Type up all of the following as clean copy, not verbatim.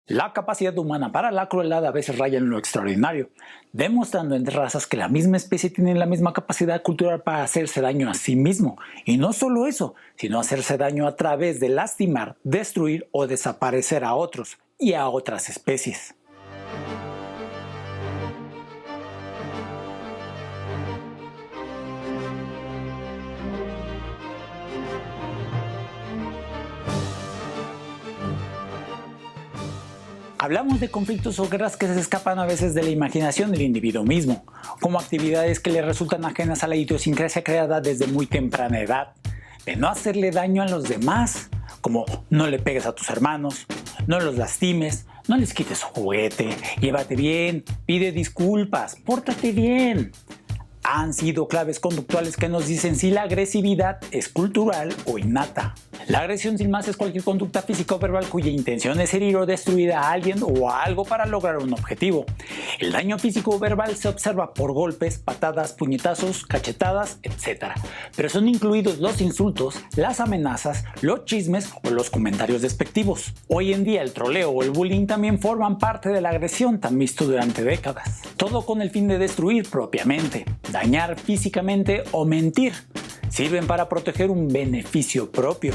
La capacidad humana para la crueldad a veces raya en lo extraordinario, demostrando entre razas que la misma especie tiene la misma capacidad cultural para hacerse daño a sí mismo. Y no solo eso, sino hacerse daño a través de lastimar, destruir o desaparecer a otros y a otras especies. Hablamos de conflictos o guerras que se escapan a veces de la imaginación del individuo mismo, como actividades que le resultan ajenas a la idiosincrasia creada desde muy temprana edad, de no hacerle daño a los demás, como no le pegues a tus hermanos, no los lastimes, no les quites su juguete, llévate bien, pide disculpas, pórtate bien. Han sido claves conductuales que nos dicen si la agresividad es cultural o innata. La agresión sin más es cualquier conducta física o verbal cuya intención es herir o destruir a alguien o a algo para lograr un objetivo. El daño físico o verbal se observa por golpes, patadas, puñetazos, cachetadas, etc. Pero son incluidos los insultos, las amenazas, los chismes o los comentarios despectivos. Hoy en día el troleo o el bullying también forman parte de la agresión tan visto durante décadas. Todo con el fin de destruir propiamente, dañar físicamente o mentir. Sirven para proteger un beneficio propio.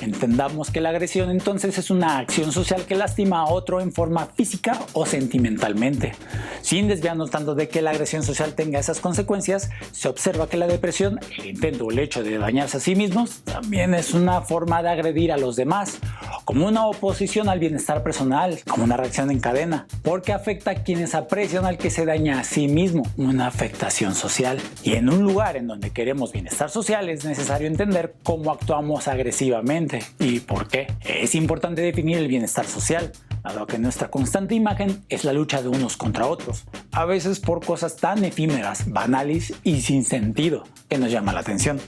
Entendamos que la agresión entonces es una acción social que lastima a otro en forma física o sentimentalmente. Sin desviarnos tanto de que la agresión social tenga esas consecuencias, se observa que la depresión, el intento o el hecho de dañarse a sí mismos, también es una forma de agredir a los demás, como una oposición al bienestar personal, como una reacción en cadena, porque afecta a quienes aprecian al que se daña a sí mismo, una afectación social. Y en un lugar en donde queremos bienestar social es necesario entender cómo actuamos agresivamente y por qué. Es importante definir el bienestar social, dado que nuestra constante imagen es la lucha de unos contra otros, a veces por cosas tan efímeras, banales y sin sentido que nos llama la atención,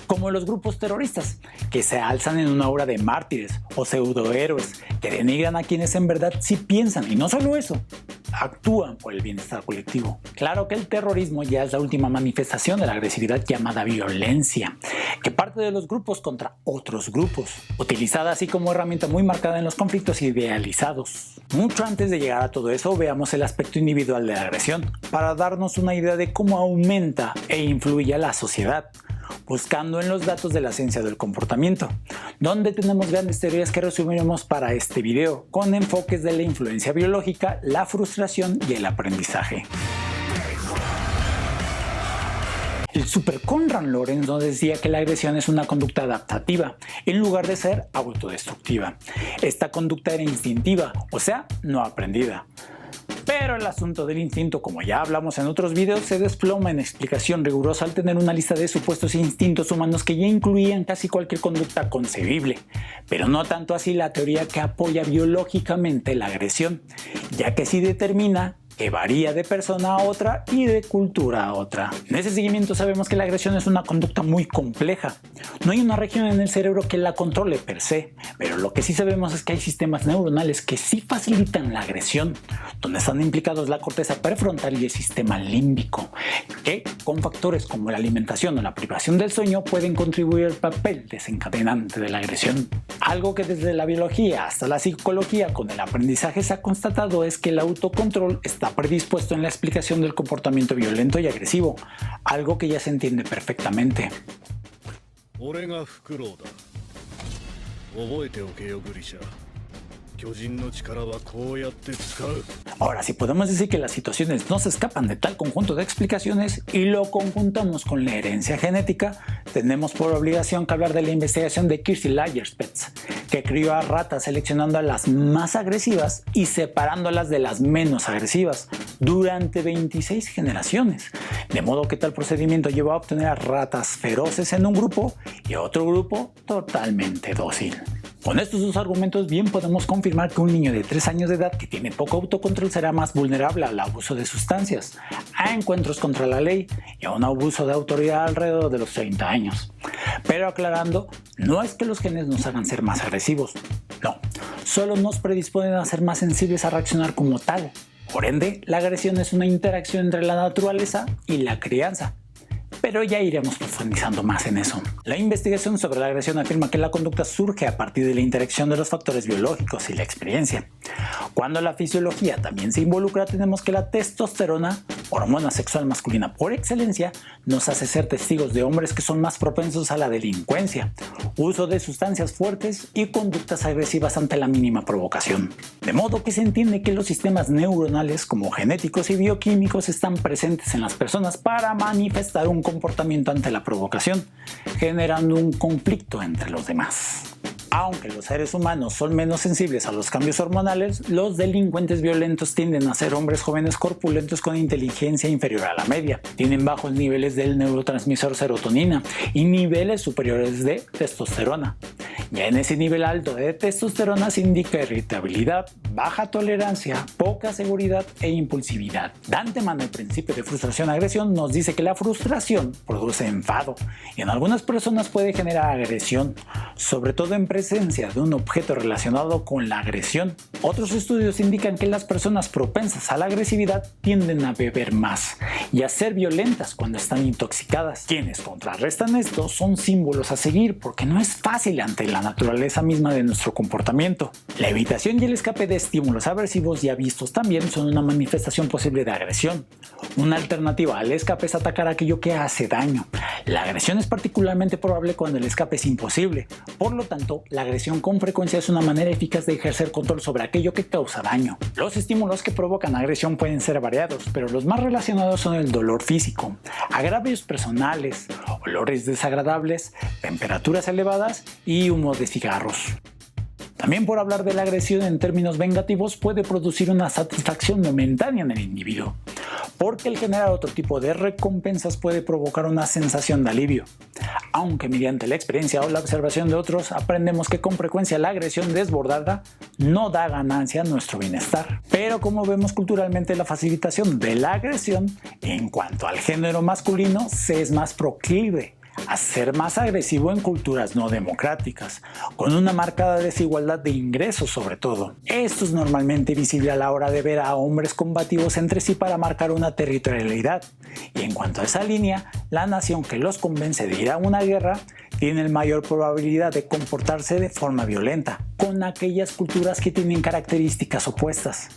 como los grupos terroristas, que se alzan en una aura de mártires o pseudohéroes que denigran a quienes en verdad sí piensan, y no solo eso, actúan por el bienestar colectivo. Claro que el terrorismo ya es la última manifestación de la agresividad llamada violencia, que parte de los grupos contra otros grupos, utilizada así como herramienta muy marcada en los conflictos idealizados. Mucho antes de llegar a todo eso, veamos el aspecto individual de la agresión, para darnos una idea de cómo aumenta e influye a la sociedad, buscando en los datos de la ciencia del comportamiento, donde tenemos grandes teorías que resumiremos para este video, con enfoques de la influencia biológica, la frustración y el aprendizaje. El Super Konrad Lorenz nos decía que la agresión es una conducta adaptativa, en lugar de ser autodestructiva. Esta conducta era instintiva, o sea, no aprendida. Pero el asunto del instinto, como ya hablamos en otros videos, se desploma en explicación rigurosa al tener una lista de supuestos instintos humanos que ya incluían casi cualquier conducta concebible, pero no tanto así la teoría que apoya biológicamente la agresión, ya que sí determina que varía de persona a otra y de cultura a otra. En ese seguimiento sabemos que la agresión es una conducta muy compleja. No hay una región en el cerebro que la controle per se, pero lo que sí sabemos es que hay sistemas neuronales que sí facilitan la agresión, donde están implicados la corteza prefrontal y el sistema límbico, que con factores como la alimentación o la privación del sueño pueden contribuir al papel desencadenante de la agresión. Algo que desde la biología hasta la psicología con el aprendizaje se ha constatado es que el autocontrol está predispuesto en la explicación del comportamiento violento y agresivo, algo que ya se entiende perfectamente. Ahora, si podemos decir que las situaciones no se escapan de tal conjunto de explicaciones y lo conjuntamos con la herencia genética, tenemos por obligación que hablar de la investigación de Kirsi Lagerspetz, que crió a ratas seleccionando a las más agresivas y separándolas de las menos agresivas durante 26 generaciones, de modo que tal procedimiento llevó a obtener a ratas feroces en un grupo y a otro grupo totalmente dócil. Con estos dos argumentos bien podemos confirmar que un niño de 3 años de edad que tiene poco autocontrol será más vulnerable al abuso de sustancias, a encuentros contra la ley y a un abuso de autoridad alrededor de los 30 años. Pero aclarando, no es que los genes nos hagan ser más agresivos, no, solo nos predisponen a ser más sensibles a reaccionar como tal. Por ende, la agresión es una interacción entre la naturaleza y la crianza. pero ya iremos profundizando más en eso. La investigación sobre la agresión afirma que la conducta surge a partir de la interacción de los factores biológicos y la experiencia. Cuando la fisiología también se involucra, tenemos que la testosterona, hormona sexual masculina por excelencia, nos hace ser testigos de hombres que son más propensos a la delincuencia, uso de sustancias fuertes y conductas agresivas ante la mínima provocación. De modo que se entiende que los sistemas neuronales como genéticos y bioquímicos están presentes en las personas para manifestar un comportamiento ante la provocación, generando un conflicto entre los demás. Aunque los seres humanos son menos sensibles a los cambios hormonales, los delincuentes violentos tienden a ser hombres jóvenes corpulentos con inteligencia inferior a la media. Tienen bajos niveles del neurotransmisor serotonina y niveles superiores de testosterona. Ya en ese nivel alto de testosterona se indica irritabilidad, baja tolerancia, poca seguridad e impulsividad. De antemano, el principio de frustración-agresión nos dice que la frustración produce enfado y en algunas personas puede generar agresión, sobre todo en presencia de un objeto relacionado con la agresión. Otros estudios indican que las personas propensas a la agresividad tienden a beber más y a ser violentas cuando están intoxicadas. Quienes contrarrestan esto son símbolos a seguir porque no es fácil ante la naturaleza misma de nuestro comportamiento. La evitación y el escape de estímulos aversivos ya vistos también son una manifestación posible de agresión. Una alternativa al escape es atacar aquello que hace daño. La agresión es particularmente probable cuando el escape es imposible. Por lo tanto, la agresión con frecuencia es una manera eficaz de ejercer control sobre aquello que causa daño. Los estímulos que provocan agresión pueden ser variados, pero los más relacionados son el dolor físico, agravios personales, olores desagradables, temperaturas elevadas y humo de cigarros. También por hablar de la agresión en términos vengativos puede producir una satisfacción momentánea en el individuo, porque el generar otro tipo de recompensas puede provocar una sensación de alivio. Aunque mediante la experiencia o la observación de otros aprendemos que con frecuencia la agresión desbordada no da ganancia a nuestro bienestar. Pero como vemos culturalmente, la facilitación de la agresión en cuanto al género masculino se es más proclive a ser más agresivo en culturas no democráticas, con una marcada desigualdad de ingresos sobre todo. Esto es normalmente visible a la hora de ver a hombres combativos entre sí para marcar una territorialidad, y en cuanto a esa línea, la nación que los convence de ir a una guerra tiene mayor probabilidad de comportarse de forma violenta, con aquellas culturas que tienen características opuestas.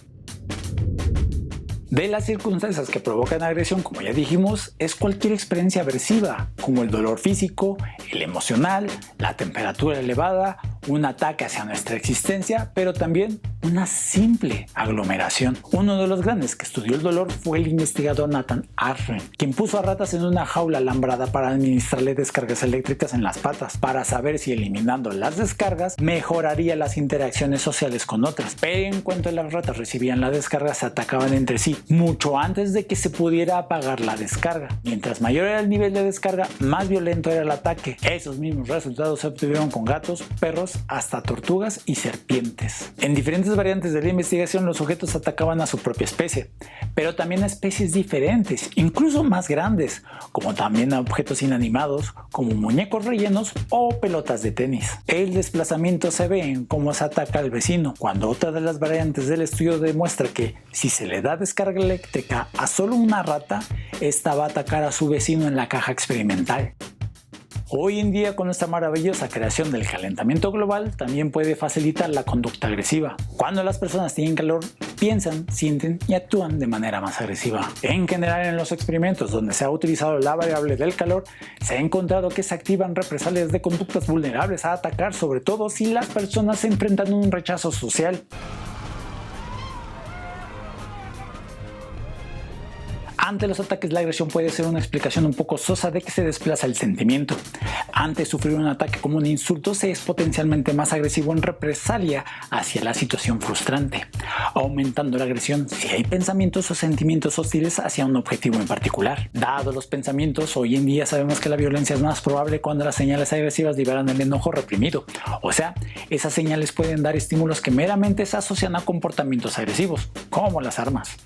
De las circunstancias que provocan agresión, como ya dijimos, es cualquier experiencia aversiva, como el dolor físico, el emocional, la temperatura elevada, un ataque hacia nuestra existencia, pero también una simple aglomeración. Uno de los grandes que estudió el dolor fue el investigador Nathan Arndt, quien puso a ratas en una jaula alambrada para administrarle descargas eléctricas en las patas, para saber si eliminando las descargas mejoraría las interacciones sociales con otras. Pero en cuanto las ratas recibían la descarga, se atacaban entre sí, mucho antes de que se pudiera apagar la descarga. Mientras mayor era el nivel de descarga, más violento era el ataque. Esos mismos resultados se obtuvieron con gatos, perros, hasta tortugas y serpientes. En diferentes variantes de la investigación, los sujetos atacaban a su propia especie, pero también a especies diferentes, incluso más grandes, como también a objetos inanimados, como muñecos rellenos o pelotas de tenis. El desplazamiento se ve en cómo se ataca al vecino, cuando otra de las variantes del estudio demuestra que si se le da descarga eléctrica a solo una rata, esta va a atacar a su vecino en la caja experimental. Hoy en día, con nuestra maravillosa creación del calentamiento global, también puede facilitar la conducta agresiva. Cuando las personas tienen calor, piensan, sienten y actúan de manera más agresiva. En general, en los experimentos donde se ha utilizado la variable del calor, se ha encontrado que se activan represalias de conductas vulnerables a atacar, sobre todo si las personas se enfrentan a un rechazo social. Ante los ataques, la agresión puede ser una explicación un poco sosa de que se desplaza el sentimiento. Ante sufrir un ataque como un insulto, se es potencialmente más agresivo en represalia hacia la situación frustrante, aumentando la agresión si hay pensamientos o sentimientos hostiles hacia un objetivo en particular. Dado los pensamientos, hoy en día sabemos que la violencia es más probable cuando las señales agresivas liberan el enojo reprimido. O sea, esas señales pueden dar estímulos que meramente se asocian a comportamientos agresivos, como las armas.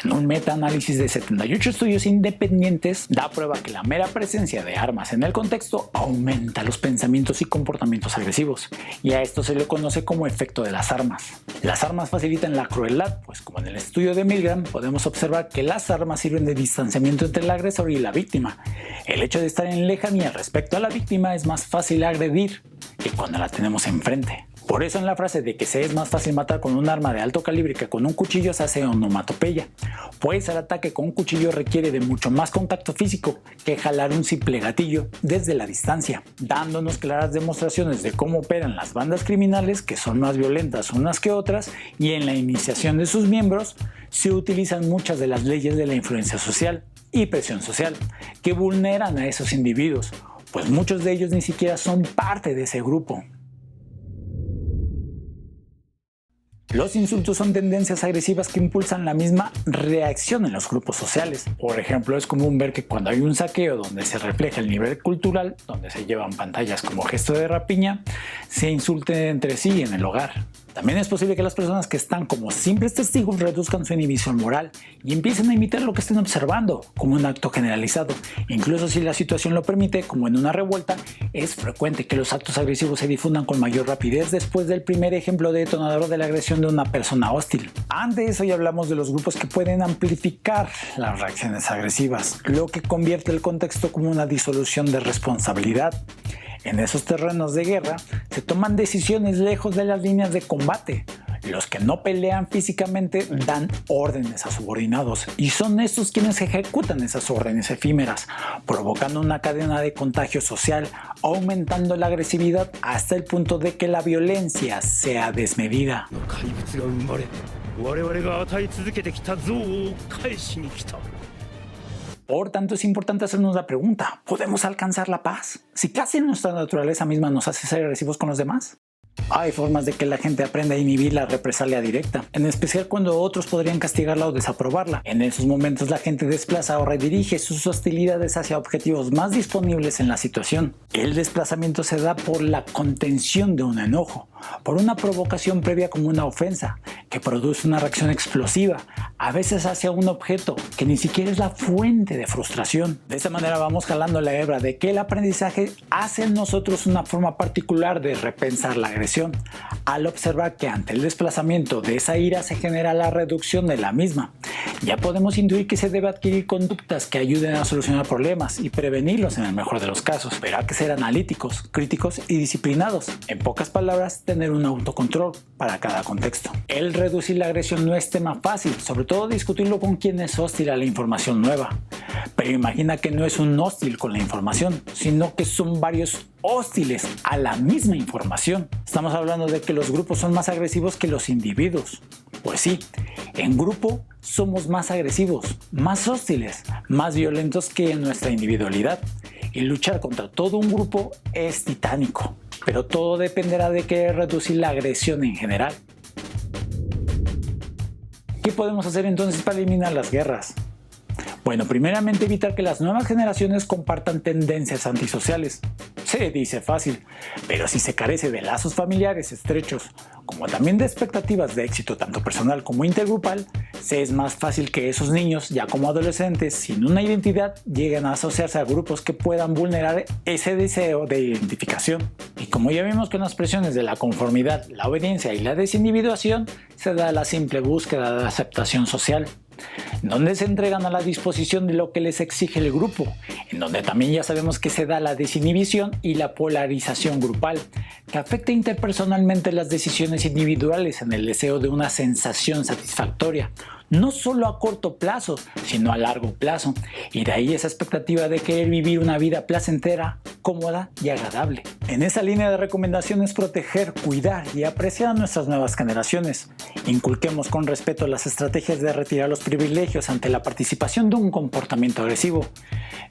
En un metaanálisis de 70 58 estudios independientes da prueba que la mera presencia de armas en el contexto aumenta los pensamientos y comportamientos agresivos, y a esto se le conoce como efecto de las armas. Las armas facilitan la crueldad, pues como en el estudio de Milgram podemos observar que las armas sirven de distanciamiento entre el agresor y la víctima. El hecho de estar en lejanía respecto a la víctima es más fácil agredir que cuando la tenemos enfrente. Por eso en la frase de que se es más fácil matar con un arma de alto calibre que con un cuchillo se hace onomatopeya, pues el ataque con un cuchillo requiere de mucho más contacto físico que jalar un simple gatillo desde la distancia, dándonos claras demostraciones de cómo operan las bandas criminales, que son más violentas unas que otras, y en la iniciación de sus miembros se utilizan muchas de las leyes de la influencia social y presión social que vulneran a esos individuos, pues muchos de ellos ni siquiera son parte de ese grupo. Los insultos son tendencias agresivas que impulsan la misma reacción en los grupos sociales. Por ejemplo, es común ver que cuando hay un saqueo donde se refleja el nivel cultural, donde se llevan pantallas como gesto de rapiña, se insulten entre sí en el hogar. También es posible que las personas que están como simples testigos reduzcan su inhibición moral y empiecen a imitar lo que estén observando como un acto generalizado. Incluso si la situación lo permite, como en una revuelta, es frecuente que los actos agresivos se difundan con mayor rapidez después del primer ejemplo detonador de la agresión de una persona hostil. Ante eso ya hablamos de los grupos que pueden amplificar las reacciones agresivas, lo que convierte el contexto como una disolución de responsabilidad. En esos terrenos de guerra se toman decisiones lejos de las líneas de combate. Los que no pelean físicamente dan órdenes a subordinados y son estos quienes ejecutan esas órdenes efímeras, provocando una cadena de contagio social, aumentando la agresividad hasta el punto de que la violencia sea desmedida. Por tanto, es importante hacernos la pregunta: ¿podemos alcanzar la paz si casi nuestra naturaleza misma nos hace ser agresivos con los demás? Hay formas de que la gente aprenda a inhibir la represalia directa, en especial cuando otros podrían castigarla o desaprobarla. En esos momentos la gente desplaza o redirige sus hostilidades hacia objetivos más disponibles en la situación. El desplazamiento se da por la contención de un enojo, por una provocación previa como una ofensa, que produce una reacción explosiva, a veces hacia un objeto que ni siquiera es la fuente de frustración. De esta manera vamos jalando la hebra de que el aprendizaje hace en nosotros una forma particular de repensar la agresión, al observar que ante el desplazamiento de esa ira se genera la reducción de la misma. Ya podemos intuir que se debe adquirir conductas que ayuden a solucionar problemas y prevenirlos en el mejor de los casos, pero hay que ser analíticos, críticos y disciplinados. En pocas palabras, tener un autocontrol para cada contexto. El reducir la agresión no es tema fácil, sobre todo discutirlo con quien es hostil a la información nueva. Pero imagina que no es un hostil con la información, sino que son varios hostiles a la misma información. Estamos hablando de que los grupos son más agresivos que los individuos. Pues sí, en grupo somos más agresivos, más hostiles, más violentos que en nuestra individualidad. Y luchar contra todo un grupo es titánico, pero todo dependerá de querer reducir la agresión en general. ¿Qué podemos hacer entonces para eliminar las guerras? Bueno, primeramente evitar que las nuevas generaciones compartan tendencias antisociales. Se dice fácil, pero si se carece de lazos familiares estrechos, como también de expectativas de éxito tanto personal como intergrupal, se es más fácil que esos niños, ya como adolescentes, sin una identidad, lleguen a asociarse a grupos que puedan vulnerar ese deseo de identificación. Y como ya vimos con las presiones de la conformidad, la obediencia y la desindividuación, se da la simple búsqueda de aceptación social, donde se entregan a la disposición de lo que les exige el grupo, en donde también ya sabemos que se da la desinhibición y la polarización grupal, que afecta interpersonalmente las decisiones individuales en el deseo de una sensación satisfactoria, no solo a corto plazo, sino a largo plazo, y de ahí esa expectativa de querer vivir una vida placentera, cómoda y agradable. En esa línea de recomendaciones, proteger, cuidar y apreciar a nuestras nuevas generaciones. Inculquemos con respeto las estrategias de retirar los privilegios ante la participación de un comportamiento agresivo,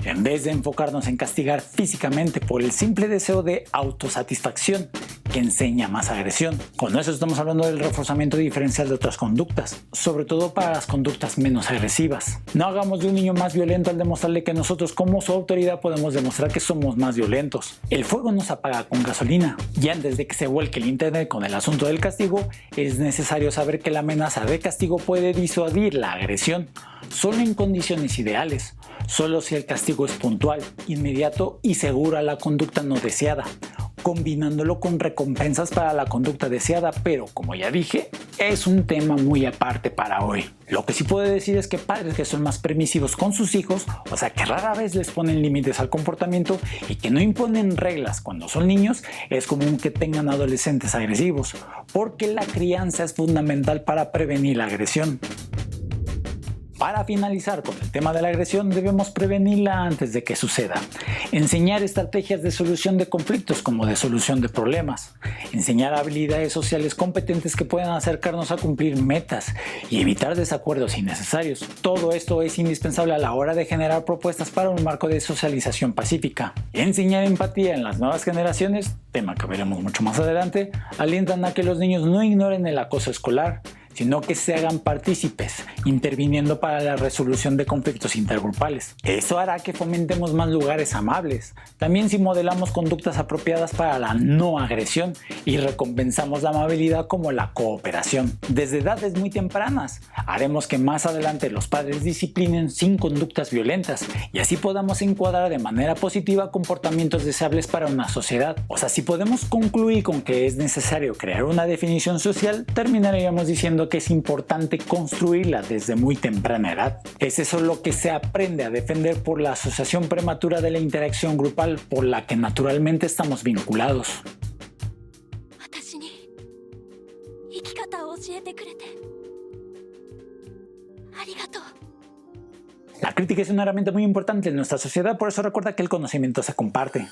en vez de enfocarnos en castigar físicamente por el simple deseo de autosatisfacción, que enseña más agresión. Con eso estamos hablando del reforzamiento diferencial de otras conductas, sobre todo para las conductas menos agresivas. No hagamos de un niño más violento al demostrarle que nosotros como su autoridad podemos demostrar que somos más violentos. El fuego no se apaga con gasolina, y antes de que se vuelque el internet con el asunto del castigo, es necesario saber que la amenaza de castigo puede disuadir la agresión, solo en condiciones ideales, solo si el castigo es puntual, inmediato y seguro a la conducta no deseada, combinándolo con recompensas para la conducta deseada, pero como ya dije, es un tema muy aparte para hoy. Lo que sí puedo decir es que padres que son más permisivos con sus hijos, o sea que rara vez les ponen límites al comportamiento y que no imponen reglas cuando son niños, es común que tengan adolescentes agresivos, porque la crianza es fundamental para prevenir la agresión. Para finalizar con el tema de la agresión, debemos prevenirla antes de que suceda. Enseñar estrategias de solución de conflictos como de solución de problemas. Enseñar habilidades sociales competentes que puedan acercarnos a cumplir metas y evitar desacuerdos innecesarios. Todo esto es indispensable a la hora de generar propuestas para un marco de socialización pacífica. Enseñar empatía en las nuevas generaciones, tema que veremos mucho más adelante, alientan a que los niños no ignoren el acoso escolar, sino que se hagan partícipes, interviniendo para la resolución de conflictos intergrupales. Eso hará que fomentemos más lugares amables. También si modelamos conductas apropiadas para la no agresión y recompensamos la amabilidad como la cooperación. Desde edades muy tempranas, haremos que más adelante los padres disciplinen sin conductas violentas y así podamos encuadrar de manera positiva comportamientos deseables para una sociedad. O sea, si podemos concluir con que es necesario crear una definición social, terminaríamos diciendo que es importante construirla desde muy temprana edad. Es eso lo que se aprende a defender por la asociación prematura de la interacción grupal por la que naturalmente estamos vinculados. La crítica es una herramienta muy importante en nuestra sociedad, por eso recuerda que el conocimiento se comparte.